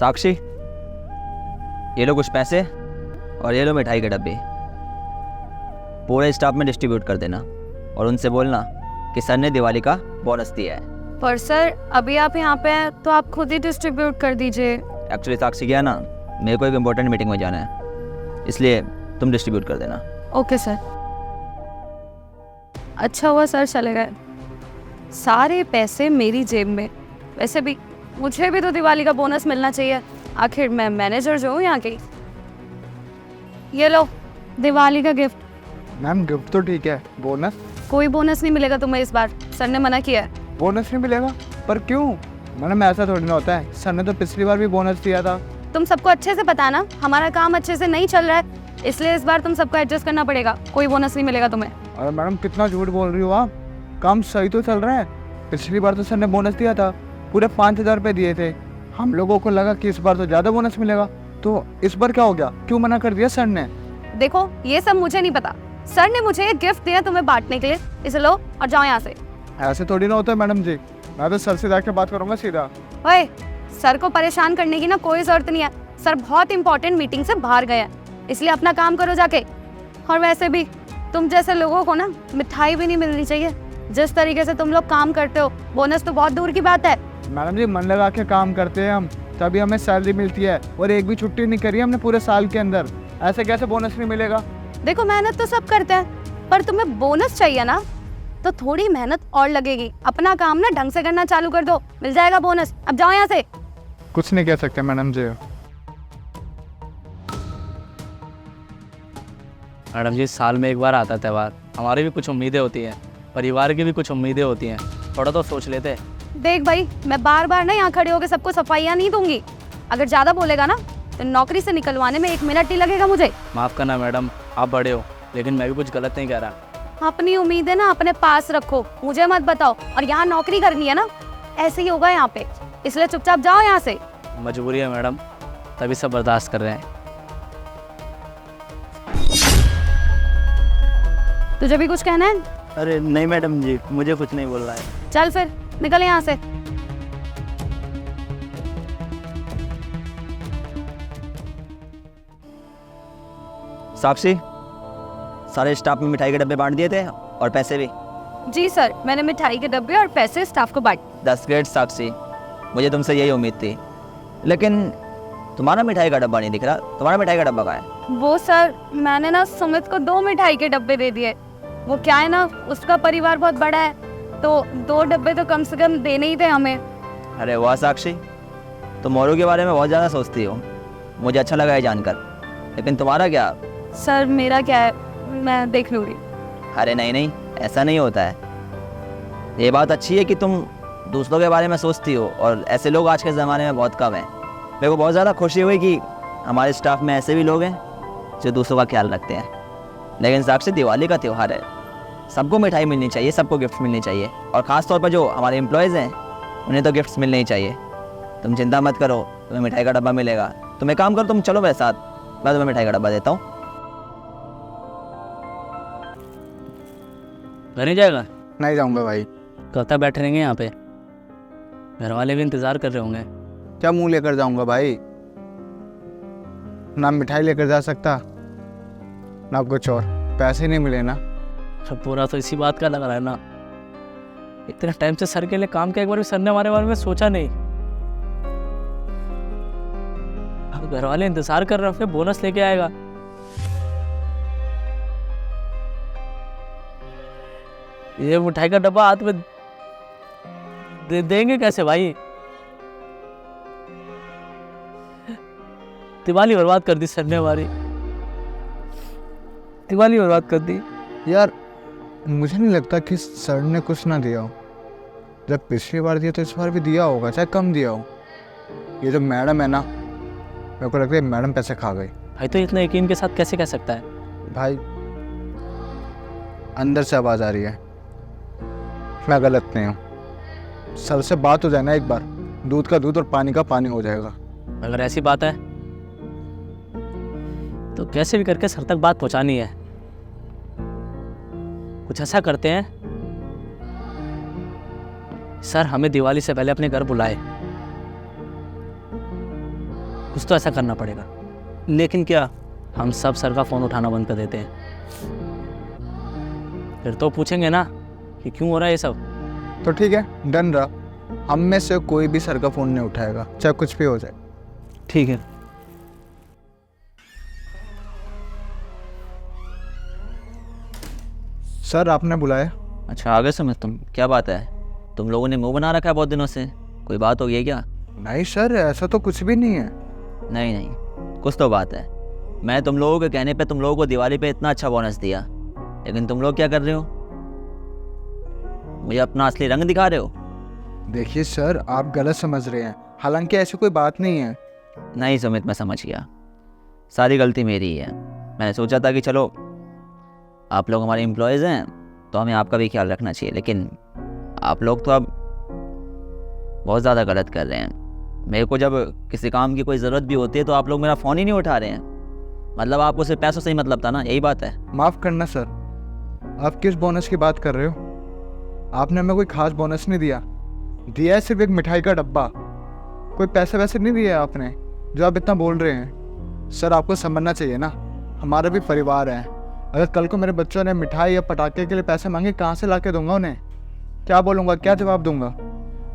साक्षी, ये लो कुछ पैसे और ये लो मिठाई के डब्बे, पूरे स्टाफ में डिस्ट्रीब्यूट कर देना और उनसे बोलना कि सर ने दिवाली का बोनस दिया है। पर सर अभी आप यहाँ पे हैं तो आप खुद ही डिस्ट्रीब्यूट कर दीजिए। एक्चुअली साक्षी क्या है ना, मेरे को एक इम्पोर्टेंट मीटिंग में जाना है, इसलिए तुम डिस्ट्रीब्यूट कर देना। Okay sir. अच्छा हुआ सर चले गए, सारे पैसे मेरी जेब में। वैसे भी मुझे भी तो दिवाली का बोनस मिलना चाहिए, आखिर मैं मैनेजर जो हूँ यहाँ की। ये लो दिवाली का गिफ्ट। मैम गिफ्ट तो ठीक है, बोनस? कोई बोनस नहीं मिलेगा तुम्हें इस बार, सर ने मना किया है। बोनस नहीं मिलेगा? पर क्यों मैडम, ऐसा थोड़ी ना होता है, सर ने तो पिछली बार भी बोनस दिया था। तुम सबको अच्छे से पता है ना, हमारा काम अच्छे से नहीं चल रहा है, इसलिए इस बार तुम सबको एडजस्ट करना पड़ेगा। कोई बोनस नहीं मिलेगा तुम्हें। अरे मैडम कितना झूठ बोल रही हो आप, काम सही तो चल रहा है। पिछली बार तो सर ने बोनस दिया था, पूरे 5,000 रुपये दिए थे। हम लोगों को लगा कि इस बार तो ज़्यादा बोनस मिलेगा, तो इस बार क्या हो गया, क्यों मना कर दिया सर ने? देखो ये सब मुझे नहीं पता, सर ने मुझे एक गिफ्ट दिया तुम्हें बांटने के लिए, इसे लो और जाओ यहाँ से। ऐसे थोड़ी ना होता है मैडम जी, मैं तो सर से जाके बात करूँगा सीधा। ओए, सर को परेशान करने की ना कोई जरूरत नहीं है, सर बहुत इंपॉर्टेंट मीटिंग से बाहर गए हैं, इसलिए अपना काम करो जाके। और वैसे भी तुम जैसे लोगों को ना मिठाई भी नहीं मिलनी चाहिए, जिस तरीके से तुम लोग काम करते हो, बोनस तो बहुत दूर की बात है। मैडम जी मन लगा के काम करते हैं हम, तभी हमें सैलरी मिलती है, और एक भी छुट्टी नहीं करी हमने पूरे साल के अंदर, ऐसे कैसे बोनस नहीं मिलेगा? देखो मेहनत तो सब करते हैं, पर तुम्हें बोनस चाहिए ना, तो थोड़ी मेहनत और लगेगी। अपना काम ना ढंग से करना चालू कर दो, मिल जाएगा बोनस। अब जाओ यहाँ से। कुछ नहीं कह सकते मैडम जी। मैडम जी साल में एक बार आता है त्यौहार, हमारी भी कुछ उम्मीदें होती हैं, परिवार की भी कुछ उम्मीदें होती हैं, थोड़ा तो सोच लेते। देख भाई, मैं बार बार ना यहाँ खड़े होकर सबको सफाइयाँ नहीं दूंगी, अगर ज़्यादा बोलेगा ना तो नौकरी से निकलवाने में 1 मिनट ही लगेगा मुझे। माफ़ करना मैडम, आप बड़े हो, लेकिन मैं भी कुछ गलत नहीं कह रहा। अपनी उम्मीदें ना अपने पास रखो, मुझे मत बताओ। और यहाँ नौकरी करनी है ना, ऐसे ही होगा यहाँ पे, इसलिए चुपचाप जाओ यहाँ से। मजबूरी है मैडम, तभी सब बर्दाश्त कर रहे हैं। तुझे भी कुछ कहना है? अरे नहीं मैडम जी, मुझे कुछ नहीं बोल रहा है। चल फिर निकल यहाँ से। साक्षी, सारे स्टाफ में मिठाई के डब्बे बांट दिए थे और पैसे भी? जी सर, मैंने मिठाई के डब्बे और पैसे स्टाफ को बांट। दैट्स ग्रेट साक्षी, मुझे तुमसे यही उम्मीद थी। लेकिन तुम्हारा मिठाई का डब्बा नहीं दिख रहा, तुम्हारा मिठाई का डब्बा कहाँ है? वो सर, मैंने ना सुमित को 2 मिठाई के डब्बे दे दिए। वो क्या है ना, उसका परिवार बहुत बड़ा है, तो 2 डब्बे तो कम से कम देने ही थे हमें। अरे वाह साक्षी, तुम औरों के बारे में बहुत ज़्यादा सोचती हो, मुझे अच्छा लगा है जानकर। लेकिन तुम्हारा क्या? सर मेरा क्या है, मैं देख लूँगी। अरे नहीं नहीं, ऐसा नहीं होता है। ये बात अच्छी है कि तुम दूसरों के बारे में सोचती हो, और ऐसे लोग आज के ज़माने में बहुत कम हैं। मेरे को बहुत ज़्यादा खुशी हुई कि हमारे स्टाफ में ऐसे भी लोग हैं जो दूसरों का ख्याल रखते हैं। लेकिन साक्षी, दिवाली का त्यौहार है, सबको मिठाई मिलनी चाहिए, सबको गिफ्ट मिलनी चाहिए, और ख़ास तौर पर जो हमारे एम्प्लॉयज़ हैं उन्हें तो गिफ्ट्स मिलने ही चाहिए। तुम चिंता मत करो, तुम्हें मिठाई का डब्बा मिलेगा। तुम एक काम करो, तुम चलो मेरे साथ, मैं तुम्हें मिठाई का डब्बा देता हूँ। घर नहीं जाएगा? नहीं जाऊँगा भाई। कब तक बैठे रहेंगे यहाँ पे? घर वाले भी इंतज़ार कर रहे होंगे। क्या मुंह लेकर जाऊँगा भाई, ना मिठाई लेकर जा सकता ना कुछ और, पैसे नहीं मिले ना। सब पूरा तो इसी बात का लग रहा है ना, इतने टाइम से सर के लिए काम किया, एक बार भी सर ने हमारे बारे में सोचा नहीं। अब घर वाले इंतजार कर रहे हैं, फिर बोनस लेके आएगा। ये मिठाई का डब्बा हाथ में देंगे कैसे भाई? दिवाली बर्बाद कर दी सर ने हमारी, दिवाली बर्बाद कर दी। यार मुझे नहीं लगता कि सर ने कुछ ना दिया हो, जब पिछली बार दिया तो इस बार भी दिया होगा, चाहे कम दिया हो। ये जो मैडम है ना, मेरे को लगता है मैडम पैसे खा गई। भाई तो इतना यकीन के साथ कैसे कह सकता है? भाई अंदर से आवाज़ आ रही है, मैं गलत नहीं हूँ। सर से बात हो जाए ना एक बार, दूध का दूध और पानी का पानी हो जाएगा। अगर ऐसी बात है तो कैसे भी करके सर तक बात पहुंचानी है। कुछ ऐसा करते हैं, सर हमें दिवाली से पहले अपने घर बुलाए, कुछ तो ऐसा करना पड़ेगा। लेकिन क्या हम सब सर का फ़ोन उठाना बंद कर देते हैं? फिर तो पूछेंगे ना कि क्यों हो रहा है ये सब। तो ठीक है, डन रहा। हम में से कोई भी सर का फ़ोन नहीं उठाएगा, चाहे कुछ भी हो जाए। ठीक है। सर आपने बुलाया? अच्छा, आगे समझ तुम, क्या बात है? तुम लोगों ने मुंह बना रखा है बहुत दिनों से, कोई बात हो गई है क्या? नहीं सर, ऐसा तो कुछ भी नहीं है। नहीं नहीं, कुछ तो बात है। मैं तुम लोगों के कहने पे तुम लोगों को दिवाली पे इतना अच्छा बोनस दिया, लेकिन तुम लोग क्या कर रहे हो? मुझे अपना असली रंग दिखा रहे हो। देखिए सर, आप गलत समझ रहे हैं, हालांकि ऐसी कोई बात नहीं है। नहीं सुमित, मैं समझ गया, सारी गलती मेरी ही है। मैंने सोचा था कि चलो आप लोग हमारे एम्प्लॉयज़ हैं तो हमें आपका भी ख्याल रखना चाहिए, लेकिन आप लोग तो अब बहुत ज़्यादा गलत कर रहे हैं। मेरे को जब किसी काम की कोई ज़रूरत भी होती है तो आप लोग मेरा फ़ोन ही नहीं उठा रहे हैं। मतलब आपको सिर्फ पैसों से ही मतलब था ना, यही बात है? माफ़ करना सर, आप किस बोनस की बात कर रहे हो? आपने हमें कोई खास बोनस नहीं दिया। दिया है सिर्फ एक मिठाई का डब्बा, कोई पैसे वैसे नहीं दिए आपने जो आप इतना बोल रहे हैं। सर आपको समझना चाहिए ना, हमारा भी परिवार है। अगर कल को मेरे बच्चों ने मिठाई या पटाखे के लिए पैसे मांगे, कहाँ से ला के दूंगा उन्हें? क्या बोलूँगा, क्या जवाब दूंगा?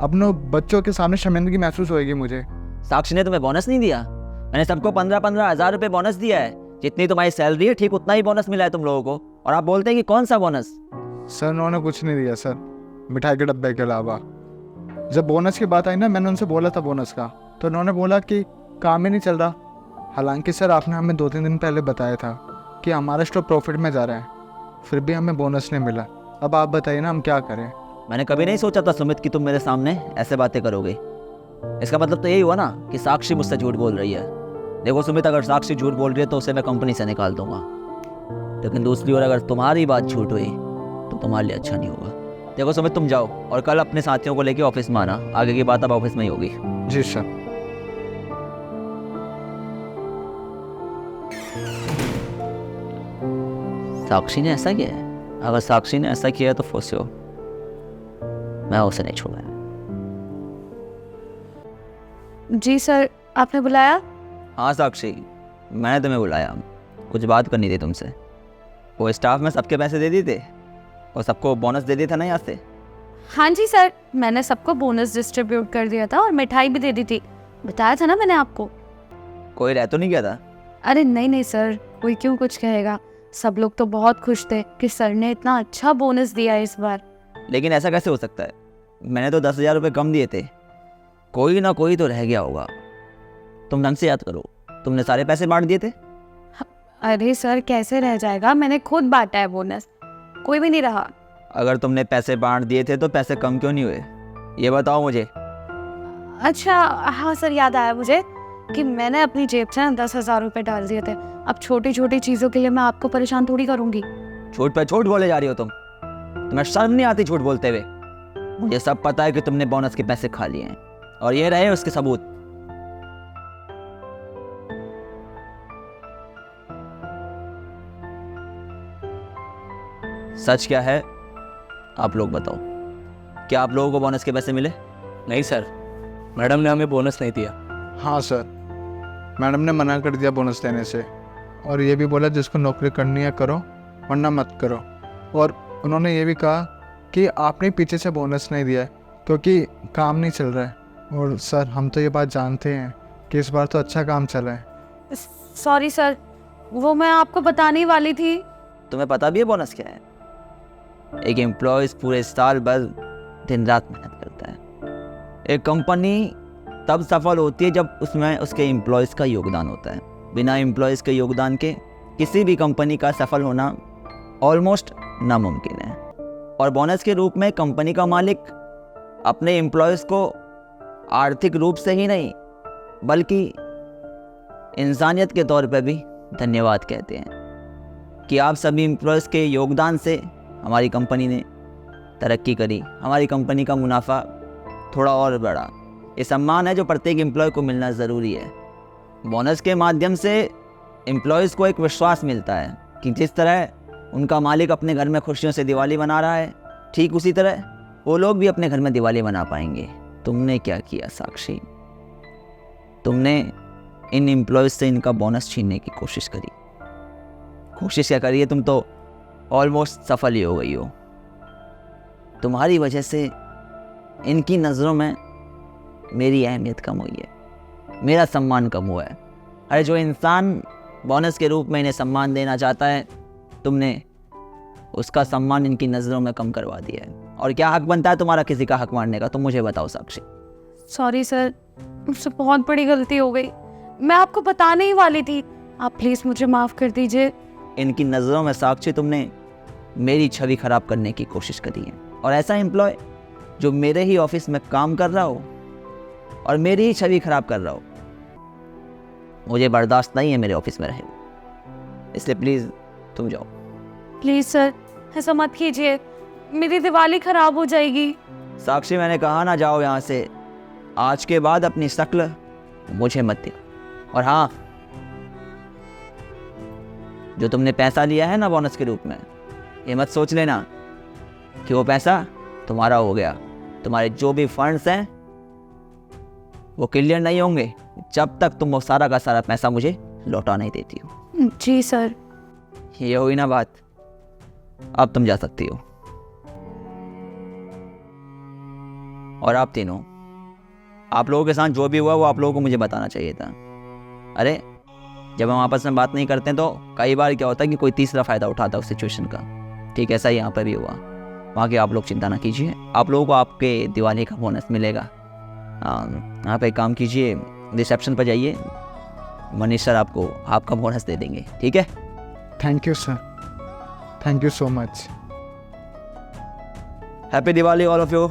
अपनों बच्चों के सामने शर्मिंदगी महसूस होएगी मुझे। साक्षी ने तुम्हें बोनस नहीं दिया? मैंने सबको 15-15 हज़ार रुपये बोनस दिया है। जितनी तुम्हारी सैलरी है ठीक उतना ही बोनस मिला है तुम लोगों को, और आप बोलते हैं कि कौन सा बोनस? सर उन्होंने कुछ नहीं दिया सर, मिठाई के डब्बे के अलावा। जब बोनस की बात आई ना, मैंने उनसे बोला था बोनस का, तो उन्होंने बोला कि काम ही नहीं चल रहा। हालांकि सर आपने हमें 2-3 दिन पहले बताया था कि हमारा स्टोर प्रॉफिट में जा रहा है, फिर भी हमें बोनस नहीं मिला। अब आप बताइए ना, हम क्या करें? मैंने कभी नहीं सोचा था सुमित कि तुम मेरे सामने ऐसे बातें करोगे। इसका मतलब तो यही हुआ ना कि साक्षी मुझसे झूठ बोल रही है। देखो सुमित, अगर साक्षी झूठ बोल रही है तो उसे मैं कंपनी से निकाल दूंगा, लेकिन दूसरी ओर अगर तुम्हारी बात झूठ हुई तो तुम्हारे लिए अच्छा नहीं होगा। देखो सुमित, तुम जाओ और कल अपने साथियों को लेके ऑफिस में आना। आगे की बात अब ऑफिस में ही होगी। जी सर। साक्षी ने ऐसा किया है? अगर साक्षी ने ऐसा किया है तो फंसो, मैं उसे नहीं छोड़ा। जी सर, आपने बुलाया? हाँ साक्षी, मैंने तुम्हें बुलाया, कुछ बात करनी थी तुमसे। वो स्टाफ में सबके पैसे दे दिए थे और सबको बोनस दे दिया था ना यहाँ से? हाँ जी सर, मैंने सबको बोनस डिस्ट्रीब्यूट कर दिया था और मिठाई भी दे दी थी, बताया था ना मैंने आपको। कोई रह तो नहीं गया था? अरे नहीं नहीं सर, कोई क्यों कुछ कहेगा। सब लोग तो बहुत खुश थे कि सर ने इतना अच्छा बोनस दिया है इस बार। लेकिन ऐसा कैसे हो सकता है? मैंने तो 10,000 रुपये कम दिए थे, कोई ना कोई तो रह गया होगा। तुम ढंग से याद करो, तुमने सारे पैसे बांट दिए थे? अरे सर कैसे रह जाएगा, मैंने खुद बांटा है बोनस, कोई भी नहीं रहा। अगर तुमने पैसे बांट दिए थे तो पैसे कम क्यों नहीं हुए, ये बताओ मुझे। अच्छा हाँ सर, याद आया मुझे कि मैंने अपनी जेब से 10,000 रुपये डाल दिए थे। अब छोटी छोटी चीज़ों के लिए मैं आपको परेशान थोड़ी करूँगी। झूठ पे झूठ बोले जा रही हो तुम, तुम्हें शर्म नहीं आती झूठ बोलते हुए? मुझे सब पता है कि तुमने बोनस के पैसे खा लिए हैं, और ये रहे उसके सबूत। सच क्या है, आप लोग बताओ, क्या आप लोगों को बोनस के पैसे मिले? नहीं सर, मैडम ने हमें बोनस नहीं दिया। हाँ सर, मैडम ने मना कर दिया बोनस देने से, और ये भी बोला जिसको नौकरी करनी है करो वरना मत करो। और उन्होंने ये भी कहा कि आपने पीछे से बोनस नहीं दिया है क्योंकि काम नहीं चल रहा है। और सर हम तो ये बात जानते हैं कि इस बार तो अच्छा काम चला है। सॉरी सर, वो मैं आपको बताने ही वाली थी। तुम्हें पता भी है बोनस क्या है? एक एम्प्लॉयज़ पूरे साल भर दिन रात मेहनत करता है। एक कंपनी तब सफल होती है जब उसमें उसके एम्प्लॉयज़ का योगदान होता है। बिना एम्प्लॉयज़ के योगदान के किसी भी कंपनी का सफल होना ऑलमोस्ट नामुमकिन है। और बोनस के रूप में कंपनी का मालिक अपने एम्प्लॉयज़ को आर्थिक रूप से ही नहीं बल्कि इंसानियत के तौर पर भी धन्यवाद कहते हैं कि आप सभी एम्प्लॉयज़ के योगदान से हमारी कंपनी ने तरक्की करी, हमारी कंपनी का मुनाफा थोड़ा और बढ़ा। ये सम्मान है जो प्रत्येक एम्प्लॉय को मिलना ज़रूरी है। बोनस के माध्यम से एम्प्लॉयज़ को एक विश्वास मिलता है कि जिस तरह उनका मालिक अपने घर में खुशियों से दिवाली मना रहा है, ठीक उसी तरह वो लोग भी अपने घर में दिवाली मना पाएंगे। तुमने क्या किया साक्षी? तुमने इन एम्प्लॉयज़ से इनका बोनस छीनने की कोशिश करी। कोशिश क्या करी है, तुम तो ऑलमोस्ट सफल ही हो गई हो। तुम्हारी वजह से इनकी नज़रों में मेरी अहमियत कम हुई है, मेरा सम्मान कम हुआ है। अरे जो इंसान बोनस के रूप में इन्हें सम्मान देना चाहता है, तुमने उसका सम्मान इनकी नज़रों में कम करवा दिया है। और क्या हक बनता है तुम्हारा किसी का हक मारने का, तुम मुझे बताओ साक्षी। सॉरी सर, मुझसे बहुत बड़ी गलती हो गई। मैं आपको बताने ही वाली थी, आप प्लीज़ मुझे माफ़ कर दीजिए। इनकी नज़रों में साक्षी तुमने मेरी छवि खराब करने की कोशिश करी है। और ऐसा एम्प्लॉय जो मेरे ही ऑफिस में काम कर रहा हो और मेरी ही छवि खराब कर रहा हो, मुझे बर्दाश्त नहीं है मेरे ऑफिस में रहे। इसलिए प्लीज़ तुम जाओ। प्लीज़ सर, ऐसा मत कीजिए, मेरी दिवाली ख़राब हो जाएगी। साक्षी मैंने कहा ना जाओ यहाँ से। आज के बाद अपनी शक्ल मुझे मत दिखाओ। और हाँ, जो तुमने पैसा लिया है ना बोनस के रूप में, ये मत सोच लेना कि वो पैसा तुम्हारा हो गया। तुम्हारे जो भी फंड्स हैं वो क्लियर नहीं होंगे जब तक तुम वो सारा का सारा पैसा मुझे लौटा नहीं देती हो। जी सर। ये हुई ना बात, अब तुम जा सकती हो। और आप तीनों, आप लोगों के साथ जो भी हुआ वो आप लोगों को मुझे बताना चाहिए था। अरे जब हम आपस में बात नहीं करते तो कई बार क्या होता है कि कोई तीसरा फ़ायदा उठाता है उस सिचुएशन का। ठीक ऐसा ही यहाँ पर भी हुआ। वहाँ के आप लोग चिंता ना कीजिए, आप लोगों को आपके दिवाली का बोनस मिलेगा। आप एक काम कीजिए, रिसेप्शन पर जाइए, मनीष सर आपको आपका बोनस दे देंगे। ठीक है? Thank you sir, thank you so much. Happy Diwali all of you.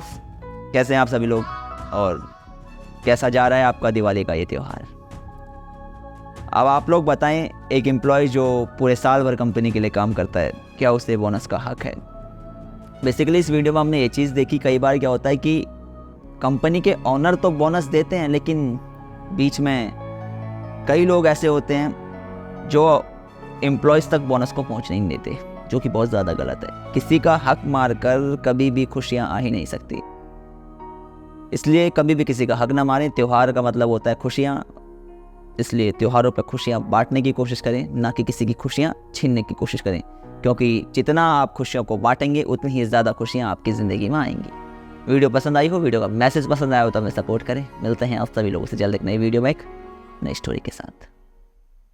कैसे हैं आप सभी लोग और कैसा जा रहा है आपका दिवाली का ये त्यौहार? अब आप लोग बताएं, एक एम्प्लॉय जो पूरे साल भर कंपनी के लिए काम करता है, क्या उसे बोनस का हक है? बेसिकली इस वीडियो में हमने ये चीज़ देखी, कई बार क्या होता है कि कंपनी के ऑनर तो बोनस देते हैं, लेकिन बीच में कई लोग ऐसे होते हैं जो एम्प्लॉयज़ तक बोनस को पहुंचने नहीं देते, जो कि बहुत ज़्यादा गलत है। किसी का हक मारकर कभी भी खुशियां आ ही नहीं सकती, इसलिए कभी भी किसी का हक ना मारें। त्यौहार का मतलब होता है खुशियाँ, इसलिए त्योहारों पर खुशियाँ बांटने की कोशिश करें, ना कि किसी की खुशियाँ छीनने की कोशिश करें, क्योंकि जितना आप खुशियों को बांटेंगे उतनी ही ज़्यादा खुशियाँ आपकी ज़िंदगी में आएंगी। वीडियो पसंद आई हो, वीडियो का मैसेज पसंद आया हो तो हमें सपोर्ट करें। मिलते हैं आप सभी लोगों से जल्द एक नई वीडियो में एक नई स्टोरी के साथ।